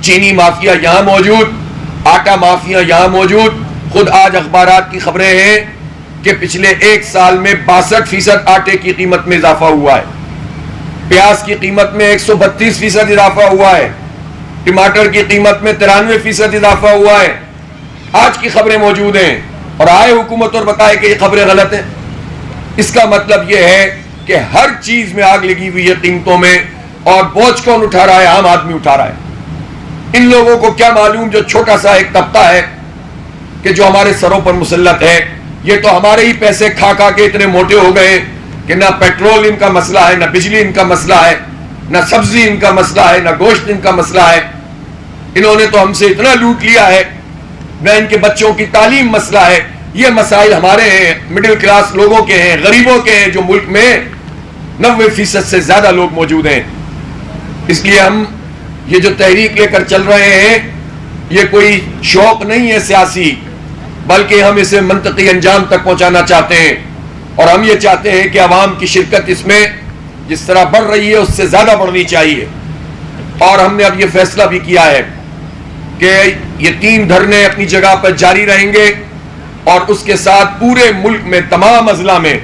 چینی مافیا یہاں موجود، آٹا مافیا یہاں موجود. خود آج اخبارات کی خبریں ہیں کہ پچھلے 1 سال میں 62% آٹے کی قیمت میں اضافہ ہوا ہے، پیاز کی قیمت میں 132% اضافہ ہوا ہے، ٹماٹر کی قیمت میں 93% اضافہ ہوا ہے. آج کی خبریں موجود ہیں اور آئے حکومت اور بتائے کہ یہ خبریں غلط ہیں. اس کا مطلب یہ ہے کہ ہر چیز میں آگ لگی ہوئی ہے قیمتوں میں، اور بوجھ کون اٹھا رہا ہے؟ عام آدمی اٹھا رہا ہے. ان لوگوں کو کیا معلوم جو چھوٹا سا ایک طبقہ ہے کہ جو ہمارے سروں پر مسلط ہے، یہ تو ہمارے ہی پیسے کھا کھا کے اتنے موٹے ہو گئے کہ نہ پیٹرول ان کا مسئلہ ہے، نہ بجلی ان کا مسئلہ ہے، نہ سبزی ان کا مسئلہ ہے، نہ گوشت ان کا مسئلہ ہے. انہوں نے تو ہم سے اتنا لوٹ لیا ہے، نہ ان کے بچوں کی تعلیم مسئلہ ہے. یہ مسائل ہمارے ہیں، مڈل کلاس لوگوں کے ہیں، غریبوں کے ہیں، جو ملک میں 90% سے زیادہ لوگ موجود ہیں. اس لیے ہم یہ جو تحریک لے کر چل رہے ہیں، یہ کوئی شوق نہیں ہے سیاسی، بلکہ ہم اسے منطقی انجام تک پہنچانا چاہتے ہیں. اور ہم یہ چاہتے ہیں کہ عوام کی شرکت اس میں جس طرح بڑھ رہی ہے اس سے زیادہ بڑھنی چاہیے. اور ہم نے اب یہ فیصلہ بھی کیا ہے کہ یہ 3 دھرنے اپنی جگہ پر جاری رہیں گے، اور اس کے ساتھ پورے ملک میں تمام اضلاع میں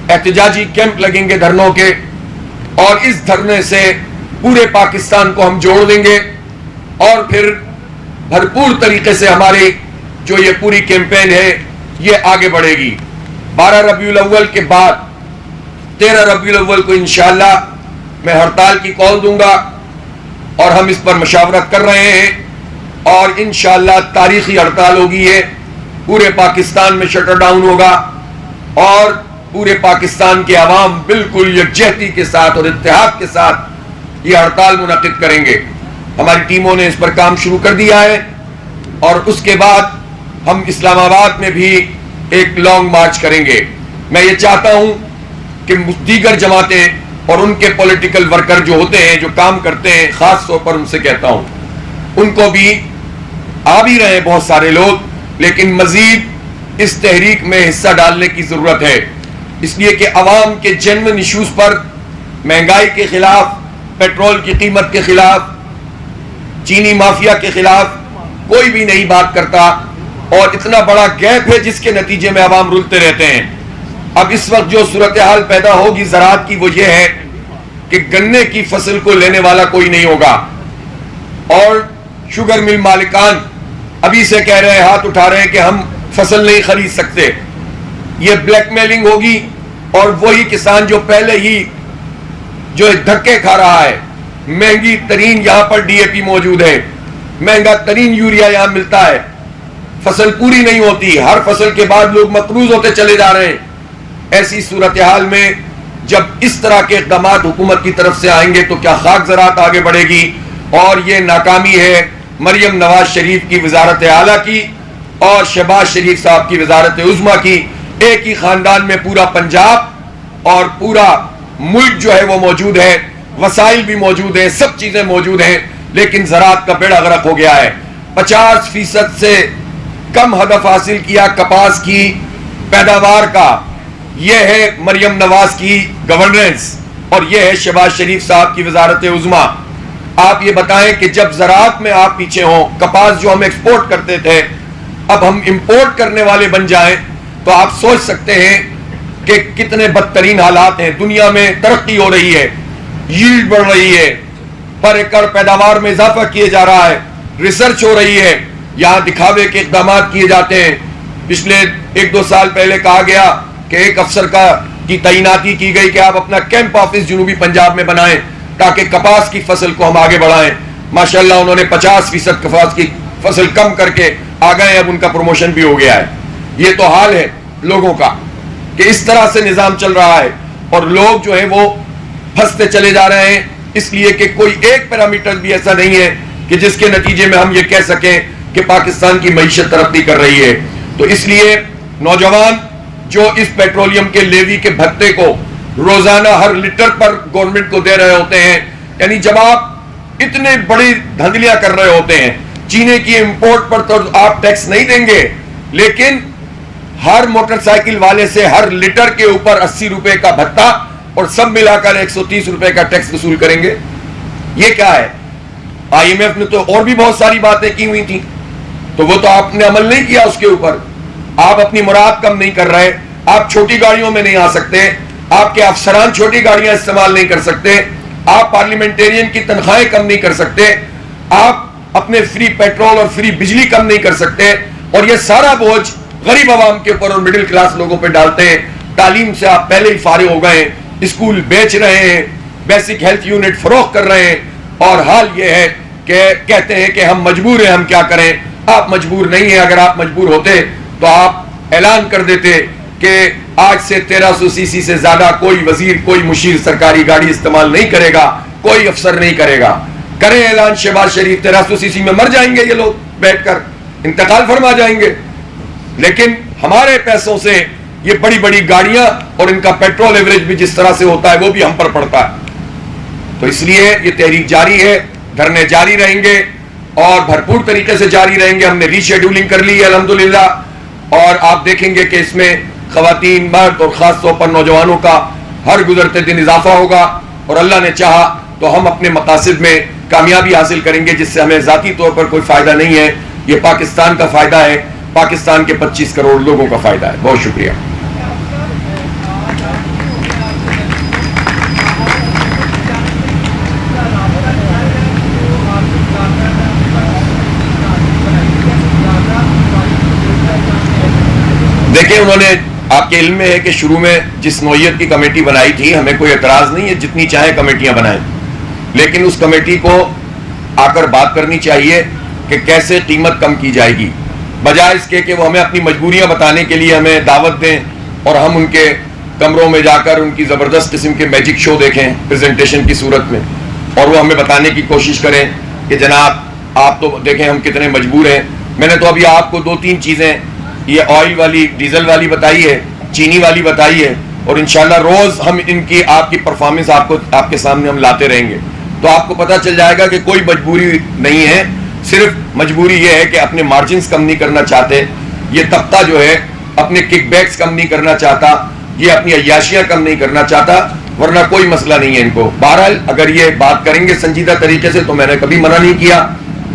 احتجاجی کیمپ لگیں گے دھرنوں کے، اور اس دھرنے سے پورے پاکستان کو ہم جوڑ دیں گے. اور پھر بھرپور طریقے سے ہماری جو یہ پوری کیمپین ہے یہ آگے بڑھے گی. 12 ربیع الاول کے بعد 13 ربیع الاول کو انشاءاللہ میں ہڑتال کی کال دوں گا، اور ہم اس پر مشاورت کر رہے ہیں، اور انشاءاللہ تاریخی ہڑتال ہوگی. یہ پورے پاکستان میں شٹر ڈاؤن ہوگا، اور پورے پاکستان کے عوام بالکل یکجہتی کے ساتھ اور اتحاد کے ساتھ یہ ہڑتال منعقد کریں گے. ہماری ٹیموں نے اس پر کام شروع کر دیا ہے، اور اس کے بعد ہم اسلام آباد میں بھی ایک لانگ مارچ کریں گے. میں یہ چاہتا ہوں کہ دیگر جماعتیں اور ان کے پولیٹیکل ورکر جو ہوتے ہیں، جو کام کرتے ہیں، خاص طور پر ان سے کہتا ہوں ان کو بھی آ بھی رہے ہیں بہت سارے لوگ، لیکن مزید اس تحریک میں حصہ ڈالنے کی ضرورت ہے. اس لیے کہ عوام کے جنون ایشوز پر، مہنگائی کے خلاف، پیٹرول کی قیمت کے خلاف، چینی مافیا کے خلاف کوئی بھی نہیں بات کرتا، اور اتنا بڑا گیپ ہے جس کے نتیجے میں عوام رلتے رہتے ہیں. اب اس وقت جو صورتحال پیدا ہوگی زراعت کی وہ یہ ہے کہ گنے کی فصل کو لینے والا کوئی نہیں ہوگا، اور شوگر مل مالکان ابھی سے کہہ رہے ہیں، ہاتھ اٹھا رہے ہیں کہ ہم فصل نہیں خرید سکتے. یہ بلیک میلنگ ہوگی، اور وہی کسان جو پہلے ہی جو دھکے کھا رہا ہے. مہنگی ترین یہاں پر ڈی اے پی موجود ہے، مہنگا ترین یوریا یہاں ملتا ہے، فصل پوری نہیں ہوتی، ہر فصل کے بعد لوگ مقروض ہوتے چلے جا رہے ہیں. ایسی صورتحال میں جب اس طرح کے اقدامات حکومت کی طرف سے آئیں گے تو کیا خاک زراعت آگے بڑھے گی. اور یہ ناکامی ہے مریم نواز شریف کی وزارت اعلیٰ کی اور شہباز شریف صاحب کی وزارت عظمیٰ کی. ایک ہی خاندان میں پورا پنجاب اور پورا ملک جو ہے وہ موجود ہے، وسائل بھی موجود ہیں، سب چیزیں موجود ہیں، لیکن زراعت کا بیڑا غرق ہو گیا ہے. 50% سے کم ہدف حاصل کیا کپاس کی پیداوار کا. یہ ہے مریم نواز کی گورننس، اور یہ ہے شہباز شریف صاحب کی وزارت عظمیٰ. آپ یہ بتائیں کہ جب زراعت میں آپ پیچھے ہوں، کپاس جو ہم ایکسپورٹ کرتے تھے اب ہم امپورٹ کرنے والے بن جائیں، تو آپ سوچ سکتے ہیں کہ کتنے بدترین حالات ہیں. دنیا میں ترقی ہو رہی ہے، ییلڈ بڑھ رہی ہے، پر ایکڑ پیداوار میں اضافہ کیے جا رہا ہے، ریسرچ ہو رہی ہے، یہاں دکھاوے کے اقدامات کیے جاتے ہیں. پچھلے 1-2 سال پہلے کہا گیا کہ ایک افسر کی تعیناتی کی گئی کہ آپ اپنا کیمپ آفس جنوبی پنجاب میں بنائیں تاکہ کپاس کی فصل کو ہم آگے بڑھائیں. ماشاءاللہ انہوں نے 50% کپاس کی فصل کم کر کے آ گئے، اب ان کا پروموشن بھی ہو گیا ہے. یہ تو حال ہے لوگوں کا کہ اس طرح سے نظام چل رہا ہے، اور لوگ جو ہیں وہ پھنستے چلے جا رہے ہیں. اس لیے کہ کوئی ایک پیرامیٹر بھی ایسا نہیں ہے کہ جس کے نتیجے میں ہم یہ کہہ سکیں کہ پاکستان کی معیشت ترقی کر رہی ہے. تو اس لیے نوجوان جو اس پیٹرولیم کے لیوی کے بھتے کو روزانہ ہر لیٹر پر گورنمنٹ کو دے رہے ہوتے ہیں، یعنی جب آپ اتنے بڑی دھندلیاں کر رہے ہوتے ہیں، چینے کی امپورٹ پر تو آپ ٹیکس نہیں دیں گے، لیکن ہر موٹر سائیکل والے سے ہر لیٹر کے اوپر 80 روپے کا بھتہ اور سب ملا کر 130 روپے کا ٹیکس وصول کریں گے. یہ کیا ہے؟ IMF نے تو اور بھی بہت ساری باتیں کی ہوئی تھیں, تو وہ تو آپ نے عمل نہیں کیا اس کے اوپر. آپ اپنی مراد کم نہیں کر رہے, آپ چھوٹی گاڑیوں میں نہیں آ سکتے, آپ کے افسران چھوٹی گاڑیاں استعمال نہیں کر سکتے, آپ پارلیمنٹیرین کی تنخواہیں کم نہیں کر سکتے, آپ اپنے فری پیٹرول اور فری بجلی کم نہیں کر سکتے, اور یہ سارا بوجھ غریب عوام کے اوپر اور مڈل کلاس لوگوں پہ ڈالتے ہیں. تعلیم سے آپ پہلے ہی فارغ ہو گئے, اسکول بیچ رہے ہیں, بیسک ہیلتھ یونٹ فروخت کر رہے ہیں, اور حال یہ ہے کہ کہتے ہیں کہ ہم مجبور ہیں, ہم کیا کریں. آپ مجبور نہیں ہیں. اگر آپ مجبور ہوتے تو آپ اعلان کر دیتے کہ آج سے 1300 cc سے زیادہ کوئی وزیر, کوئی مشیر سرکاری گاڑی استعمال نہیں کرے گا, کوئی افسر نہیں کرے گا. کریں اعلان شہباز شریف, 1300 cc میں مر جائیں گے یہ لوگ, بیٹھ کر انتقال فرما جائیں گے. لیکن ہمارے پیسوں سے یہ بڑی بڑی گاڑیاں اور ان کا پیٹرول ایوریج بھی جس طرح سے ہوتا ہے وہ بھی ہم پر پڑتا ہے. تو اس لیے یہ تحریک جاری ہے, دھرنے جاری رہیں گے اور بھرپور طریقے سے جاری رہیں گے. ہم نے ری شیڈولنگ کر لی ہے الحمدللہ, اور آپ دیکھیں گے کہ اس میں خواتین, مرد اور خاص طور پر نوجوانوں کا ہر گزرتے دن اضافہ ہوگا, اور اللہ نے چاہا تو ہم اپنے مقاصد میں کامیابی حاصل کریں گے, جس سے ہمیں ذاتی طور پر کوئی فائدہ نہیں ہے. یہ پاکستان کا فائدہ ہے, پاکستان کے 25 کروڑ لوگوں کا فائدہ ہے. بہت شکریہ. دیکھیں, انہوں نے, آپ کے علم میں ہے کہ شروع میں جس نوعیت کی کمیٹی بنائی تھی, ہمیں کوئی اعتراض نہیں ہے, جتنی چاہے کمیٹیاں بنائیں, لیکن اس کمیٹی کو آ کر بات کرنی چاہیے کہ کیسے قیمت کم کی جائے گی, بجائے اس کے کہ وہ ہمیں اپنی مجبوریاں بتانے کے لیے ہمیں دعوت دیں اور ہم ان کے کمروں میں جا کر ان کی زبردست قسم کے میجک شو دیکھیں پریزنٹیشن کی صورت میں, اور وہ ہمیں بتانے کی کوشش کریں کہ جناب آپ تو دیکھیں ہم کتنے مجبور ہیں. میں نے تو ابھی آپ کو 2-3 چیزیں, یہ آئل والی, ڈیزل والی بتائی ہے, چینی والی بتائی ہے, اور انشاءاللہ روز ہم ان کی, آپ کی پرفارمنس آپ کے سامنے ہم لاتے رہیں گے, تو آپ کو پتہ چل جائے گا کہ کوئی مجبوری نہیں ہے. صرف مجبوری یہ ہے کہ اپنے مارجنز کم نہیں کرنا چاہتے, یہ طبقہ جو ہے اپنے کک بیکس کم نہیں کرنا چاہتا, یہ اپنی عیاشیاں کم نہیں کرنا چاہتا, ورنہ کوئی مسئلہ نہیں ہے ان کو. بہرحال اگر یہ بات کریں گے سنجیدہ طریقے سے تو میں نے کبھی منع نہیں کیا,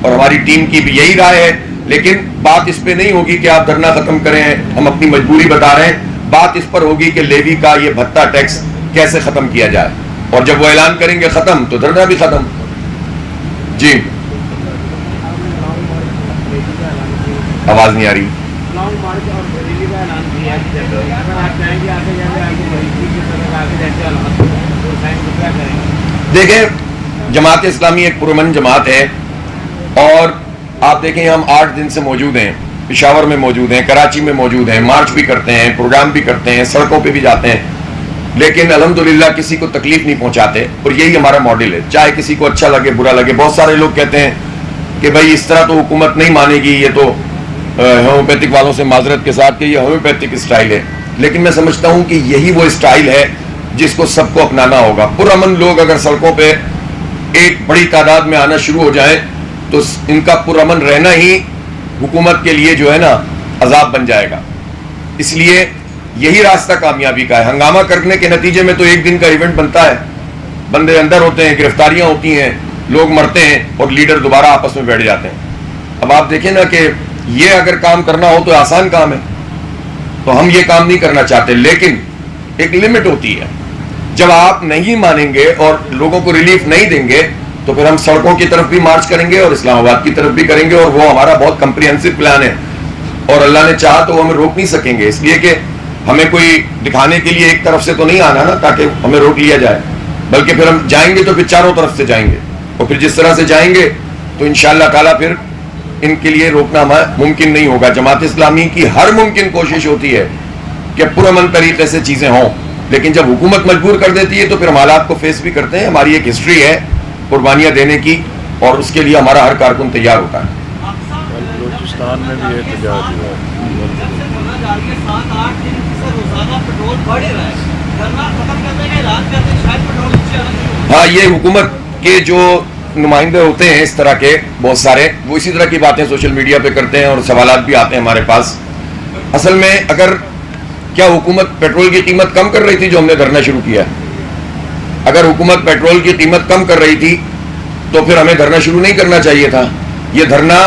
اور ہماری ٹیم کی بھی یہی رائے ہے, لیکن بات اس پہ نہیں ہوگی کہ آپ دھرنا ختم کریں, ہم اپنی مجبوری بتا رہے ہیں. بات اس پر ہوگی کہ لیوی کا یہ بھتہ ٹیکس کیسے ختم کیا جائے, اور جب وہ اعلان کریں گے ختم تو دھرنا بھی ختم. جی آواز نہیں آ رہی. دیکھیں, جماعت اسلامی ایک پرامن جماعت ہے, اور آپ دیکھیں ہم 8 دن سے موجود ہیں, پشاور میں موجود ہیں, کراچی میں موجود ہیں, مارچ بھی کرتے ہیں, پروگرام بھی کرتے ہیں, سڑکوں پہ بھی جاتے ہیں, لیکن الحمدللہ کسی کو تکلیف نہیں پہنچاتے, اور یہی ہمارا ماڈل ہے. چاہے کسی کو اچھا لگے برا لگے, بہت سارے لوگ کہتے ہیں کہ بھائی اس طرح تو حکومت نہیں مانے گی, یہ تو ہومیوپیتھک والوں سے معذرت کے ساتھ کہ یہ ہومیوپیتھک اسٹائل ہے, لیکن میں سمجھتا ہوں کہ یہی وہ اسٹائل ہے جس کو سب کو اپنانا ہوگا. پرامن لوگ اگر سڑکوں پہ ایک بڑی تعداد میں آنا شروع ہو جائیں تو ان کا پرامن رہنا ہی حکومت کے لیے جو ہے نا عذاب بن جائے گا. اس لیے یہی راستہ کامیابی کا ہے. ہنگامہ کرنے کے نتیجے میں تو ایک دن کا ایونٹ بنتا ہے, بندے اندر ہوتے ہیں, گرفتاریاں ہوتی ہیں, لوگ مرتے ہیں, اور لیڈر دوبارہ آپس میں بیٹھ جاتے ہیں. اب آپ دیکھیں نا کہ یہ اگر کام کرنا ہو تو آسان کام ہے, تو ہم یہ کام نہیں کرنا چاہتے, لیکن ایک لمٹ ہوتی ہے. جب آپ نہیں مانیں گے اور لوگوں کو ریلیف نہیں دیں گے تو پھر ہم سڑکوں کی طرف بھی مارچ کریں گے اور اسلام آباد کی طرف بھی کریں گے, اور وہ ہمارا بہت کمپریہنسو پلان ہے, اور اللہ نے چاہا تو وہ ہمیں روک نہیں سکیں گے. اس لیے کہ ہمیں کوئی دکھانے کے لیے ایک طرف سے تو نہیں آنا نا تاکہ ہمیں روک لیا جائے, بلکہ پھر ہم جائیں گے تو پھر چاروں طرف سے جائیں گے, اور پھر جس طرح سے جائیں گے تو انشاءاللہ تعالیٰ پھر ان کے لیے روکنا ممکن نہیں ہوگا. جماعت اسلامی کی ہر ممکن کوشش ہوتی ہے کہ پرامن طریقے سے چیزیں ہوں, لیکن جب حکومت مجبور کر دیتی ہے تو پھر ہم حالات کو فیس بھی کرتے ہیں. ہماری ایک ہسٹری ہے قربانیاں دینے کی, اور اس کے لیے ہمارا ہر کارکن تیار ہوتا ہے. بلوچستان میں بھی احتجاج ہوا. ہاں, یہ حکومت کے جو نمائندے ہوتے ہیں اس طرح کے بہت سارے, وہ اسی طرح کی باتیں سوشل میڈیا پہ کرتے ہیں, اور سوالات بھی آتے ہیں ہمارے پاس. اصل میں اگر کیا حکومت پیٹرول کی قیمت کم کر رہی تھی جو ہم نے دھرنا شروع کیا ہے؟ اگر حکومت پیٹرول کی قیمت کم کر رہی تھی تو پھر ہمیں دھرنا شروع نہیں کرنا چاہیے تھا. یہ دھرنا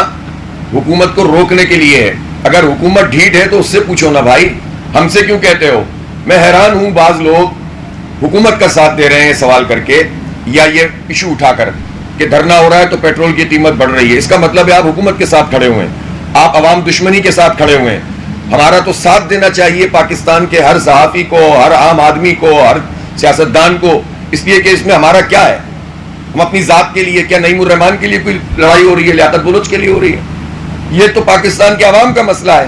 حکومت کو روکنے کے لیے ہے. اگر حکومت ڈھیٹ ہے تو اس سے پوچھو نا بھائی, ہم سے کیوں کہتے ہو؟ میں حیران ہوں بعض لوگ حکومت کا ساتھ دے رہے ہیں سوال کر کے یا یہ ایشو اٹھا کر کہ دھرنا ہو رہا ہے تو پیٹرول کی قیمت بڑھ رہی ہے. اس کا مطلب ہے آپ حکومت کے ساتھ کھڑے ہوئے ہیں, آپ عوام دشمنی کے ساتھ کھڑے ہوئے ہیں. ہمارا تو ساتھ دینا چاہیے پاکستان کے ہر صحافی کو, ہر عام آدمی کو, ہر سیاستدان کو, اس لیے کہ اس میں ہمارا کیا ہے؟ ہم اپنی ذات کے لیے, کیا نعیم الرحمان کے لیے کوئی لڑائی ہو رہی ہے؟ لیاقت بلوچ کے لیے ہو رہی ہے؟ یہ تو پاکستان کے عوام کا مسئلہ ہے.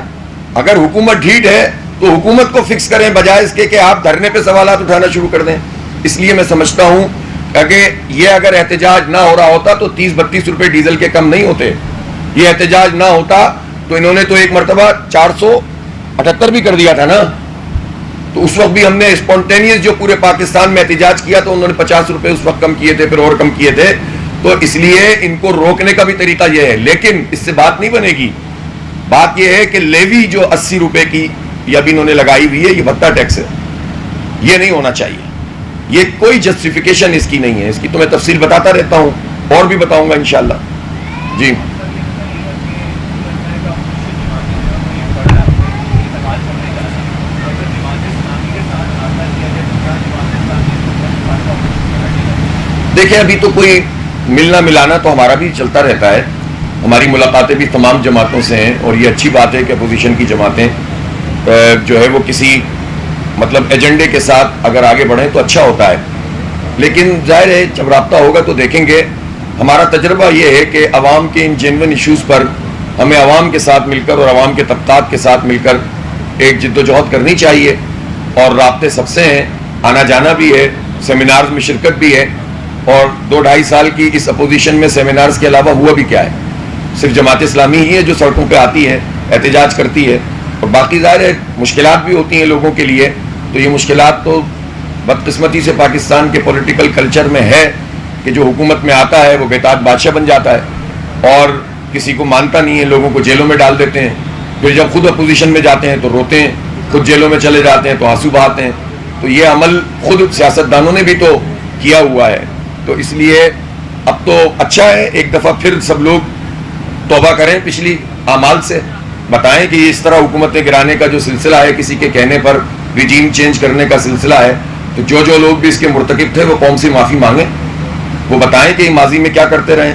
اگر حکومت ڈھیٹ ہے تو حکومت کو فکس کریں بجائے اس کے کہ آپ دھرنے پہ سوالات اٹھانا شروع کر دیں. اس لیے میں سمجھتا ہوں کہ یہ اگر احتجاج نہ ہو رہا ہوتا تو 30-32 روپے ڈیزل کے کم نہیں ہوتے. یہ احتجاج نہ ہوتا تو انہوں نے تو ایک مرتبہ 478 بھی کر دیا تھا نا. تو اس وقت بھی ہم نے اسپونٹینیس جو پورے پاکستان میں احتجاج کیا تو انہوں نے 50 روپے اس وقت کم کیے تھے, پھر اور کم کیے تھے. تو اس لیے ان کو روکنے کا بھی طریقہ یہ ہے. لیکن اس سے بات نہیں بنے گی. بات یہ ہے کہ لیوی جو 80 روپے کی یہ ابھی انہوں نے لگائی ہوئی ہے, یہ بھتہ ٹیکس ہے, یہ نہیں ہونا چاہیے. یہ کوئی جسٹیفیکیشن اس کی نہیں ہے. اس کی تو میں تفصیل بتاتا رہتا ہوں اور بھی بتاؤں گا انشاءاللہ. جی دیکھیں, ابھی تو کوئی ملنا ملانا تو ہمارا بھی چلتا رہتا ہے. ہماری ملاقاتیں بھی تمام جماعتوں سے ہیں اور یہ اچھی بات ہے کہ اپوزیشن کی جماعتیں جو ہے وہ کسی مطلب ایجنڈے کے ساتھ اگر آگے بڑھیں تو اچھا ہوتا ہے. لیکن ظاہر ہے جب رابطہ ہوگا تو دیکھیں گے. ہمارا تجربہ یہ ہے کہ عوام کے ان جینوئن ایشوز پر ہمیں عوام کے ساتھ مل کر اور عوام کے طبقات کے ساتھ مل کر ایک جد و جہد کرنی چاہیے. اور رابطے سب سے ہیں, آنا جانا بھی ہے, سیمینارز میں شرکت بھی ہے. اور 2-2.5 سال کی اس اپوزیشن میں سیمینارز کے علاوہ ہوا بھی کیا ہے؟ صرف جماعت اسلامی ہی ہے جو سڑکوں پہ آتی ہے, احتجاج کرتی ہے. اور باقی ظاہر ہے مشکلات بھی ہوتی ہیں لوگوں کے لیے. تو یہ مشکلات تو بدقسمتی سے پاکستان کے پولیٹیکل کلچر میں ہے کہ جو حکومت میں آتا ہے وہ بےتاج بادشاہ بن جاتا ہے اور کسی کو مانتا نہیں ہے, لوگوں کو جیلوں میں ڈال دیتے ہیں. پھر جب خود اپوزیشن میں جاتے ہیں تو روتے ہیں, خود جیلوں میں چلے جاتے ہیں تو آنسو بہاتے ہیں. تو یہ عمل خود سیاستدانوں نے بھی تو کیا ہوا ہے. تو اس لیے اب تو اچھا ہے ایک دفعہ پھر سب لوگ توبہ کریں پچھلی اعمال سے, بتائیں کہ اس طرح حکومتیں گرانے کا جو سلسلہ ہے, کسی کے کہنے پر ریجیم چینج کرنے کا سلسلہ ہے, تو جو لوگ بھی اس کے مرتکب تھے وہ قوم سے معافی مانگیں. وہ بتائیں کہ ماضی میں کیا کرتے رہیں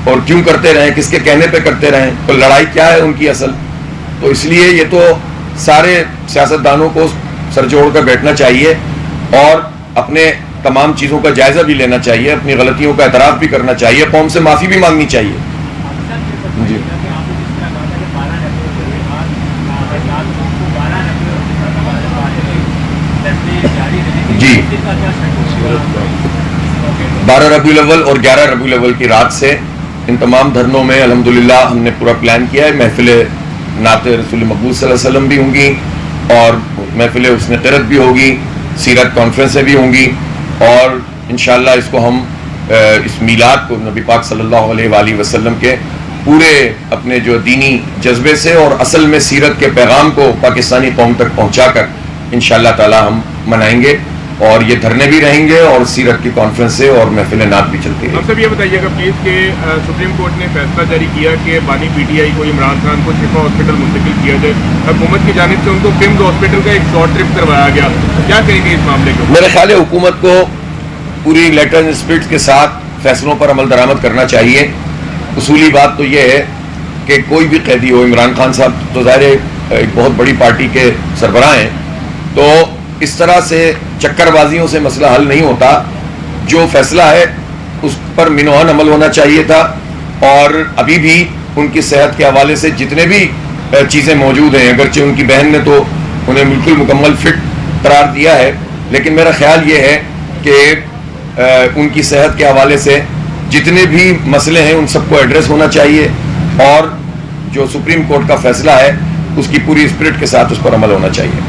اور کیوں کرتے رہیں, کس کے کہنے پہ کرتے رہیں, تو لڑائی کیا ہے ان کی اصل. تو اس لیے یہ تو سارے سیاستدانوں کو سر جوڑ کر بیٹھنا چاہیے اور اپنے تمام چیزوں کا جائزہ بھی لینا چاہیے, اپنی غلطیوں کا اعتراف بھی کرنا چاہیے, قوم سے معافی بھی مانگنی چاہیے. جی جی 12 ربیع الاول اور 11 ربیع الاول کی رات سے ان تمام دھرنوں میں الحمدللہ ہم نے پورا پلان کیا ہے. محفل نعت رسول مقبول صلی اللہ علیہ وسلم بھی ہوں گی اور محفل حسن قرت بھی ہوگی, سیرت کانفرنسیں بھی ہوں گی اور انشاءاللہ اس کو ہم اس میلاد کو نبی پاک صلی اللہ علیہ وآلہ وسلم کے پورے اپنے جو دینی جذبے سے اور اصل میں سیرت کے پیغام کو پاکستانی قوم تک پہنچا کر انشاءاللہ تعالی ہم منائیں گے. اور یہ دھرنے بھی رہیں گے اور سیرت کی کانفرنسیں اور محفل نعت بھی چلتی رہیں. اب سب یہ بتائیے گا پلیز کہ سپریم کورٹ نے فیصلہ جاری کیا کہ بانی پی ٹی آئی کو عمران خان کو شفا ہاسپٹل منتقل کیا جائے. حکومت کی جانب سے ان کو پمز ہاسپٹل کا ایک شارٹ ٹرپ کروایا گیا, کیا کہیں گے اس معاملے کو؟ میرے خیال ہے حکومت کو پوری لیٹر اینڈ اسپرٹ کے ساتھ فیصلوں پر عمل درآمد کرنا چاہیے. اصولی بات تو یہ ہے کہ کوئی بھی قیدی ہو, عمران خان صاحب تو ظاہر ایک بہت بڑی پارٹی کے سربراہ ہیں, تو اس طرح سے چکر بازیوں سے مسئلہ حل نہیں ہوتا. جو فیصلہ ہے اس پر منوہن عمل ہونا چاہیے تھا اور ابھی بھی ان کی صحت کے حوالے سے جتنے بھی چیزیں موجود ہیں, اگرچہ ان کی بہن نے تو انہیں بالکل مکمل فٹ قرار دیا ہے, لیکن میرا خیال یہ ہے کہ ان کی صحت کے حوالے سے جتنے بھی مسئلے ہیں ان سب کو ایڈریس ہونا چاہیے اور جو سپریم کورٹ کا فیصلہ ہے اس کی پوری اسپرٹ کے ساتھ اس پر عمل ہونا چاہیے.